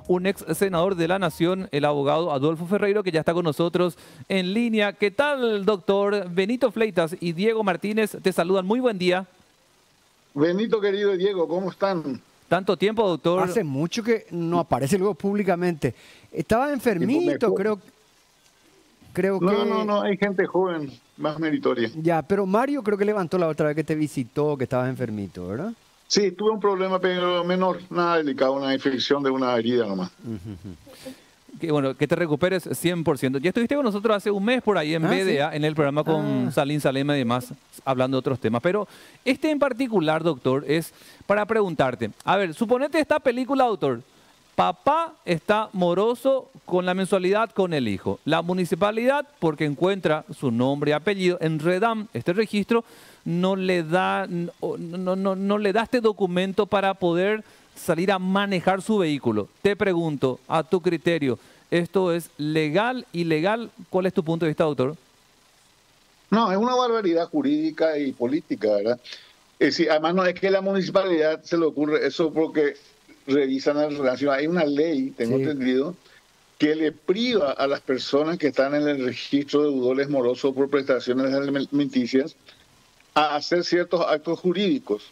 un ex senador de la Nación, el abogado Adolfo Ferreiro, que ya está con nosotros en línea. ¿Qué tal, doctor? Benito Fleitas y Diego Martínez te saludan. Muy buen día. Benito, querido Diego, ¿cómo están? Tanto tiempo, doctor. Hace mucho que no aparece luego públicamente. Estaba enfermito, creo que... No, hay gente joven, más meritoria. Ya, pero Mario creo que levantó la otra vez que te visitó, que estabas enfermito, ¿verdad? Sí, tuve un problema, pero menor, nada delicado, una infección de una herida nomás. Que, bueno, que te recuperes 100%. Ya estuviste con nosotros hace un mes por ahí en BDA, ¿sí? En el programa con Salim Salema y demás, hablando de otros temas. Pero este en particular, doctor, es para preguntarte. A ver, suponete esta película, doctor. Papá está moroso con la mensualidad con el hijo. La municipalidad, porque encuentra su nombre y apellido en Redam, este registro, no le da este documento para poder salir a manejar su vehículo. Te pregunto, a tu criterio, ¿esto es legal, ilegal? ¿Cuál es tu punto de vista, doctor? No, es una barbaridad jurídica y política, ¿verdad? Es decir, además no es que la municipalidad se le ocurre eso porque revisan la relación. Hay una ley, tengo entendido, que le priva a las personas que están en el registro de deudores morosos por prestaciones alimenticias a hacer ciertos actos jurídicos,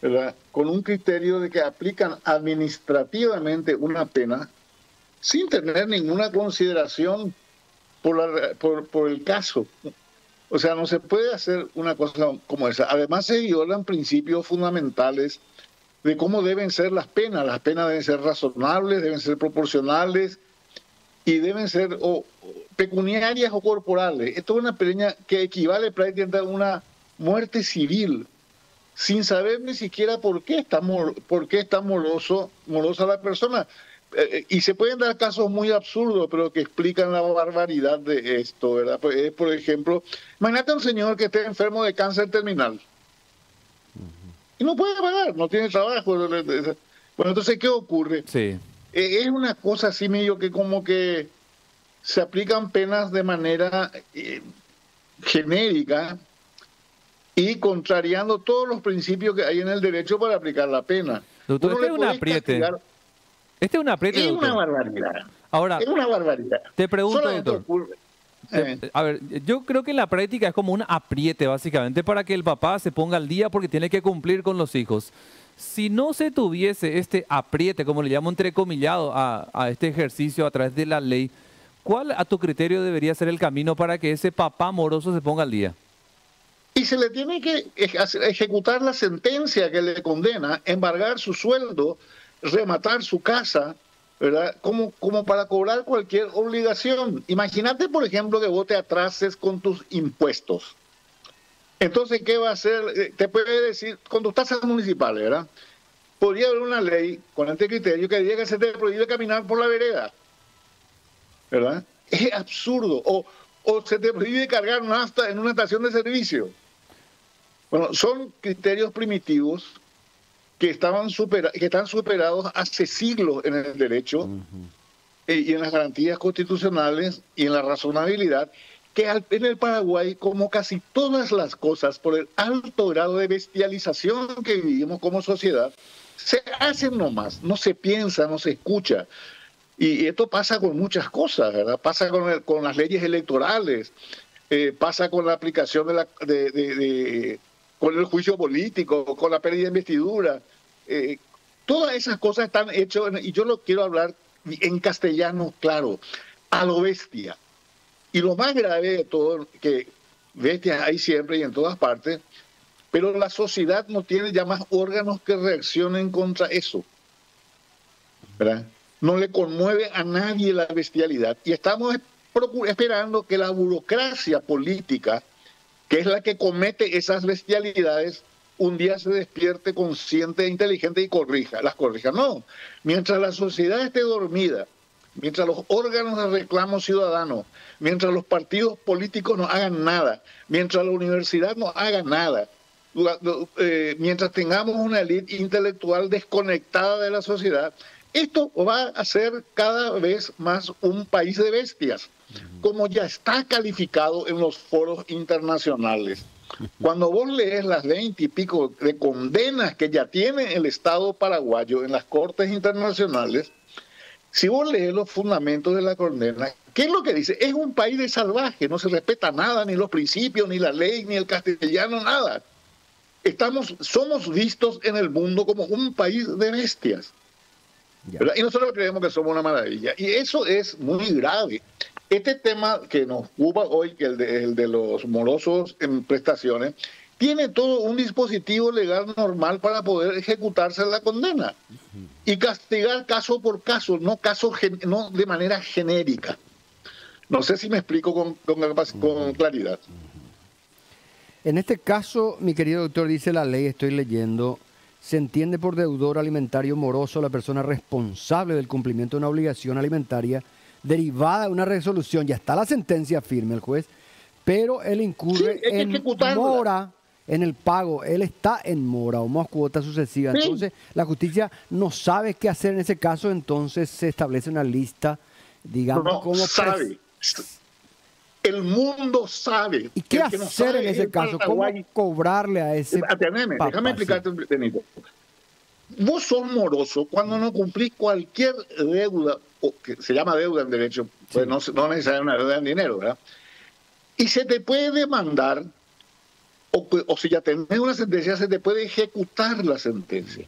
¿verdad? Con un criterio de que aplican administrativamente una pena sin tener ninguna consideración por el caso. O sea, no se puede hacer una cosa como esa. Además, se violan principios fundamentales de cómo deben ser las penas. Las penas deben ser razonables, deben ser proporcionales y deben ser pecuniarias o corporales. Esto es una pena que equivale prácticamente a una muerte civil, sin saber ni siquiera por qué está morosa la persona. Y se pueden dar casos muy absurdos, pero que explican la barbaridad de esto, ¿verdad? Por ejemplo, imagínate a un señor que esté enfermo de cáncer terminal y no puede pagar, no tiene trabajo. Bueno, entonces, ¿qué ocurre? Sí. Es una cosa así medio que como que se aplican penas de manera genérica y contrariando todos los principios que hay en el derecho para aplicar la pena. Doctor, este es un apriete. Este es un apriete, es doctor. Una barbaridad. Ahora, es una barbaridad. Te pregunto, Solamente doctor. A ver, yo creo que en la práctica es como un apriete, básicamente, para que el papá se ponga al día porque tiene que cumplir con los hijos. Si no se tuviese este apriete, como le llamo entrecomillado, a este ejercicio a través de la ley, ¿cuál a tu criterio debería ser el camino para que ese papá moroso se ponga al día? Y se le tiene que ejecutar la sentencia que le condena, embargar su sueldo, rematar su casa, ¿verdad? Como para cobrar cualquier obligación. Imagínate, por ejemplo, que vos te atrases con tus impuestos. Entonces, ¿qué va a hacer? Te puede decir, con tus tasas municipales, ¿verdad? Podría haber una ley con este criterio que diga que se te prohíbe caminar por la vereda, ¿verdad? Es absurdo. O se te prohíbe cargar nafta en una estación de servicio. Bueno, son criterios primitivos que están superados hace siglos en el derecho y en las garantías constitucionales y en la razonabilidad, que en el Paraguay, como casi todas las cosas, por el alto grado de bestialización que vivimos como sociedad, se hacen nomás, no se piensa, no se escucha. Y esto pasa con muchas cosas, ¿verdad? Pasa con las leyes electorales, pasa con la aplicación con el juicio político, con la pérdida de investidura. Todas esas cosas están hechas, y yo lo quiero hablar en castellano, claro, a lo bestia. Y lo más grave de todo, que bestias hay siempre y en todas partes, pero la sociedad no tiene ya más órganos que reaccionen contra eso, ¿verdad? No le conmueve a nadie la bestialidad. Y estamos esperando que la burocracia política, que es la que comete esas bestialidades, un día se despierte consciente e inteligente y las corrija. No, mientras la sociedad esté dormida, mientras los órganos de reclamo ciudadano, mientras los partidos políticos no hagan nada, mientras la universidad no haga nada, mientras tengamos una élite intelectual desconectada de la sociedad, esto va a ser cada vez más un país de bestias, como ya está calificado en los foros internacionales. Cuando vos lees las 20 y pico de condenas que ya tiene el Estado paraguayo en las cortes internacionales, si vos lees los fundamentos de la condena, ¿qué es lo que dice? Es un país de salvaje, no se respeta nada, ni los principios, ni la ley, ni el castellano, nada. Somos vistos en el mundo como un país de bestias. Y nosotros creemos que somos una maravilla. Y eso es muy grave. Este tema que nos ocupa hoy, que el de los morosos en prestaciones, tiene todo un dispositivo legal normal para poder ejecutarse la condena y castigar caso por caso, no de manera genérica. No sé si me explico con claridad. En este caso, mi querido doctor, dice la ley, estoy leyendo, se entiende por deudor alimentario moroso la persona responsable del cumplimiento de una obligación alimentaria derivada de una resolución. Ya está la sentencia firme el juez, pero él incurre en mora en el pago. Él está en mora o más cuota sucesiva. Sí. Entonces, la justicia no sabe qué hacer en ese caso, entonces se establece una lista, digamos, no como sabe. El mundo sabe. ¿Y qué hacer en ese caso? ¿Cómo cobrarle a ese papá? Déjame explicarte, Benito. Vos sos moroso cuando no cumplís cualquier deuda, que se llama deuda en derecho, pues no necesariamente una deuda en dinero, ¿verdad? Y se te puede demandar, o si ya tenés una sentencia, se te puede ejecutar la sentencia.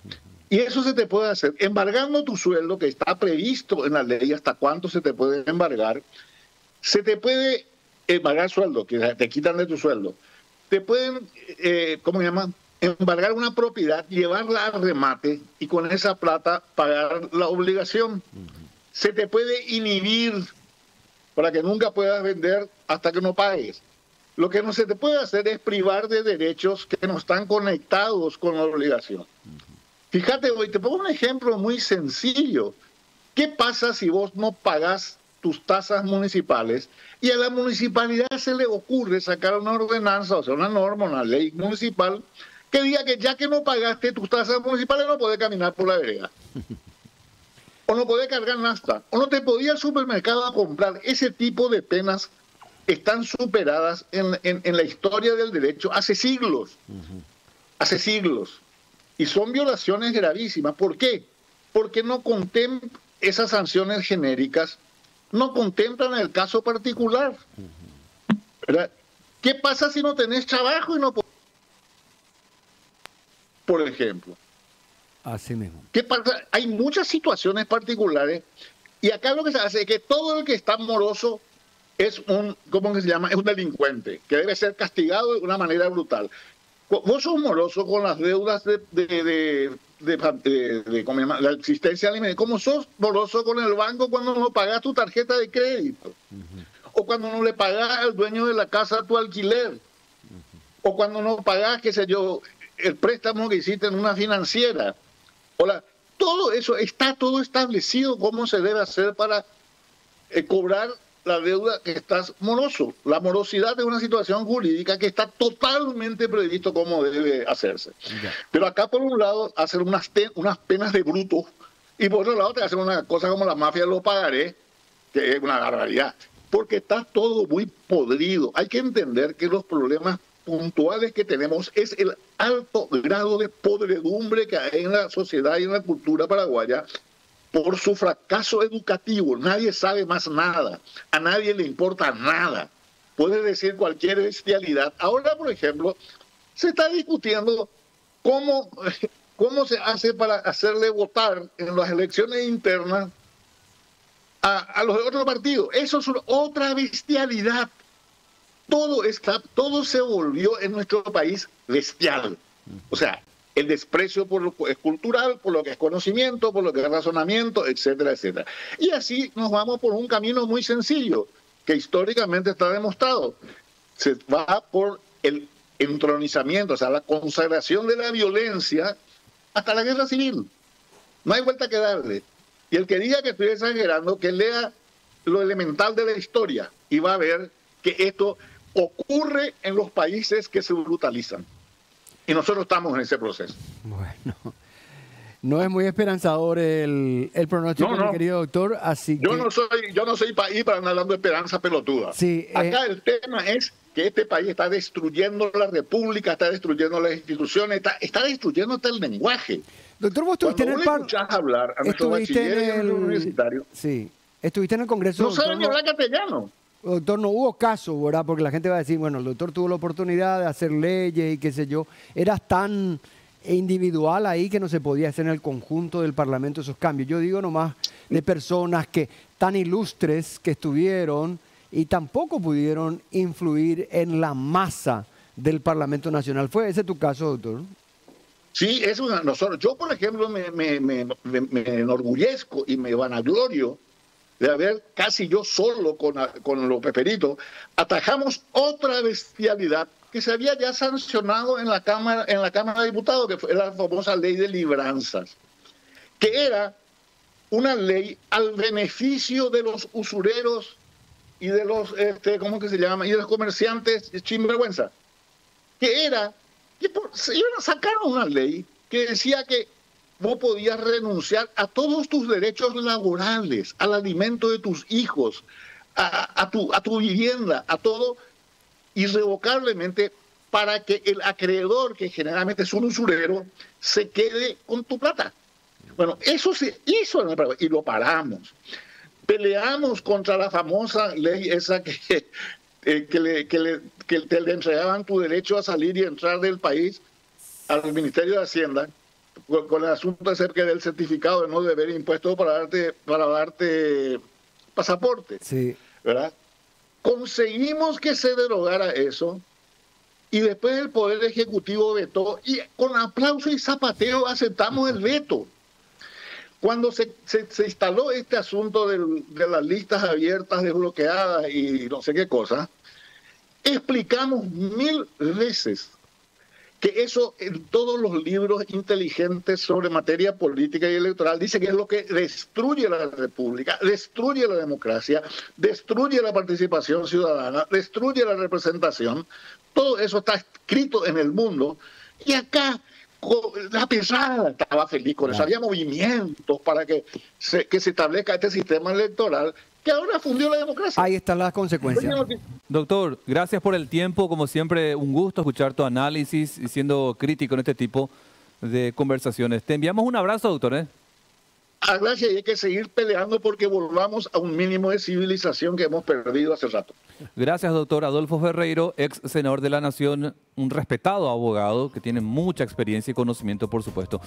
Y eso se te puede hacer embargando tu sueldo, que está previsto en la ley hasta cuánto se te puede embargar. Se te puede embargar sueldo, que te quitan de tu sueldo. Te pueden, ¿cómo se llama? Embargar una propiedad, llevarla al remate y con esa plata pagar la obligación. Se te puede inhibir para que nunca puedas vender hasta que no pagues. Lo que no se te puede hacer es privar de derechos que no están conectados con la obligación. Fíjate, hoy te pongo un ejemplo muy sencillo. ¿Qué pasa si vos no pagás tus tasas municipales y a la municipalidad se le ocurre sacar una ordenanza, o sea, una norma, una ley municipal que diga que ya que no pagaste tus tasas municipales no podés caminar por la vereda? O no podés cargar nafta, o no te podías al supermercado a comprar? Ese tipo de penas están superadas en la historia del derecho hace siglos. Hace siglos. Y son violaciones gravísimas. ¿Por qué? Porque no contemplan esas sanciones genéricas, no contemplan el caso particular. ¿Verdad? ¿Qué pasa si no tenés trabajo y no podés? Por ejemplo. Así mismo. ¿Qué pasa? Hay muchas situaciones particulares y acá lo que se hace es que todo el que está moroso es ¿cómo que se llama? Es un delincuente que debe ser castigado de una manera brutal. Vos sos moroso con las deudas de ¿cómo se llama? La existencia alimentaria. Como sos moroso con el banco cuando no pagás tu tarjeta de crédito. O cuando no le pagás al dueño de la casa tu alquiler. O cuando no pagás, qué sé yo, el préstamo que hiciste en una financiera. Todo eso está todo establecido cómo se debe hacer para cobrar la deuda que estás moroso. La morosidad es una situación jurídica que está totalmente previsto cómo debe hacerse. Ya. Pero acá por un lado hacen unas penas de bruto y por otro lado te hacen una cosa como la mafia de los pagarés, que es una barbaridad. Porque está todo muy podrido. Hay que entender que los problemas puntuales que tenemos es el alto grado de podredumbre que hay en la sociedad y en la cultura paraguaya por su fracaso educativo. Nadie sabe más nada, a nadie le importa nada. Puede decir cualquier bestialidad. Ahora, por ejemplo, se está discutiendo cómo se hace para hacerle votar en las elecciones internas a los de otros partidos. Eso es otra bestialidad. Todo se volvió en nuestro país bestial. O sea, el desprecio por lo que es cultural, por lo que es conocimiento, por lo que es razonamiento, etcétera, etcétera. Y así nos vamos por un camino muy sencillo, que históricamente está demostrado. Se va por el entronizamiento, o sea, la consagración de la violencia hasta la guerra civil. No hay vuelta que darle. Y el que diga que estoy exagerando, que lea lo elemental de la historia y va a ver que esto ocurre en los países que se brutalizan. Y nosotros estamos en ese proceso. Bueno, no es muy esperanzador el pronóstico, mi querido doctor, así yo no soy país para andar dando esperanza pelotuda. Sí, acá el tema es que este país está destruyendo la república, está destruyendo las instituciones, está destruyendo hasta el lenguaje. Doctor, vos estuviste en Cuando el vos le escuchás hablar a nuestros bachilleres y a nuestros universitarios, Sí, estuviste en el Congreso. no doctor, saben ni hablar castellano. Doctor, no hubo caso, ¿verdad? Porque la gente va a decir, bueno, el doctor tuvo la oportunidad de hacer leyes y qué sé yo. Eras tan individual ahí que no se podía hacer en el conjunto del Parlamento esos cambios. Yo digo nomás de personas que tan ilustres que estuvieron y tampoco pudieron influir en la masa del Parlamento Nacional. ¿Fue ese tu caso, doctor? Sí, nosotros. Yo, por ejemplo, me enorgullezco y me vanaglorio de haber casi yo solo con los Peperitos atajamos otra bestialidad que se había ya sancionado en la Cámara de Diputados, que fue la famosa ley de libranzas, que era una ley al beneficio de los usureros y de los, ¿cómo que se llama? Y de los comerciantes sinvergüenza, que era, sacaron una ley que decía que vos podías renunciar a todos tus derechos laborales, al alimento de tus hijos, a tu vivienda, a todo, irrevocablemente, para que el acreedor, que generalmente es un usurero, se quede con tu plata. Bueno, eso se hizo en el Paraguay y lo paramos. Peleamos contra la famosa ley esa que te le entregaban tu derecho a salir y entrar del país al Ministerio de Hacienda, con el asunto acerca del certificado de no deber impuestos para darte pasaporte. Sí. ¿Verdad? Conseguimos que se derogara eso y después el Poder Ejecutivo vetó y con aplauso y zapateo aceptamos el veto. Cuando se instaló este asunto de las listas abiertas, desbloqueadas y no sé qué cosa, explicamos 1000 veces que eso en todos los libros inteligentes sobre materia política y electoral dice que es lo que destruye la república, destruye la democracia, destruye la participación ciudadana, destruye la representación. Todo eso está escrito en el mundo y acá la pesada estaba feliz con eso. Había movimientos para que se establezca este sistema electoral que ahora fundió la democracia. Ahí están las consecuencias. Doctor, gracias por el tiempo. Como siempre, un gusto escuchar tu análisis y siendo crítico en este tipo de conversaciones. Te enviamos un abrazo, doctor. Gracias, y hay que seguir peleando porque volvamos a un mínimo de civilización que hemos perdido hace rato. Gracias, doctor Adolfo Ferreiro, ex senador de la Nación, un respetado abogado que tiene mucha experiencia y conocimiento, por supuesto.